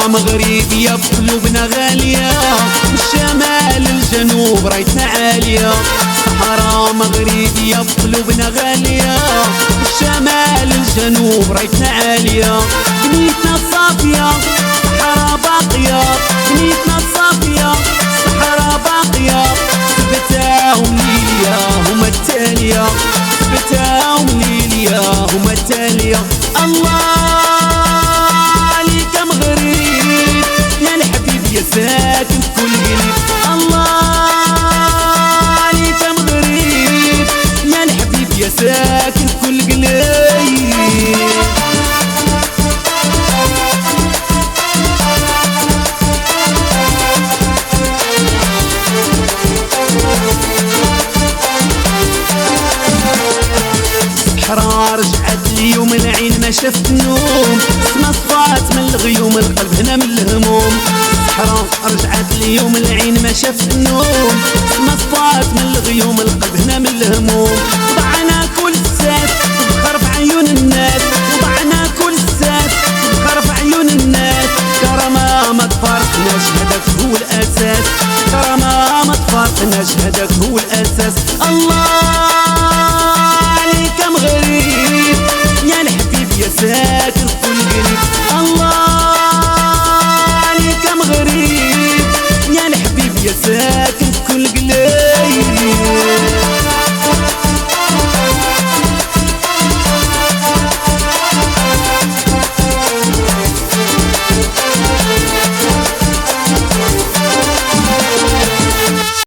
صحراء مغربية بقلوبنا غالية، والشمال الجنوب رايتنا عالية. صحراء مغربية بقلوبنا غالية، والشمال الجنوب رايتنا عالية. بنيتنا صافية صحراء باقية، بنيتنا صافية صحراء باقية. ثبتاهم ليليا هما التالية، ثبتاهم ليليا هما التالية. الله عليك مغرب يا الحبيب يا ساكن في كل قلب. الله عليك مغرب يا الحبيب يا ساكن في كل قلب. صحراء رجعت اليوم العين ما شفت النوم، سما صفات من الغيوم القلب هنا من الهموم. صحراء رجعت اليوم العين ما شفت النوم، سما صفات من الغيوم القلب هنا من الهموم. ضعنا كل ساس تبخر بعيون الناس،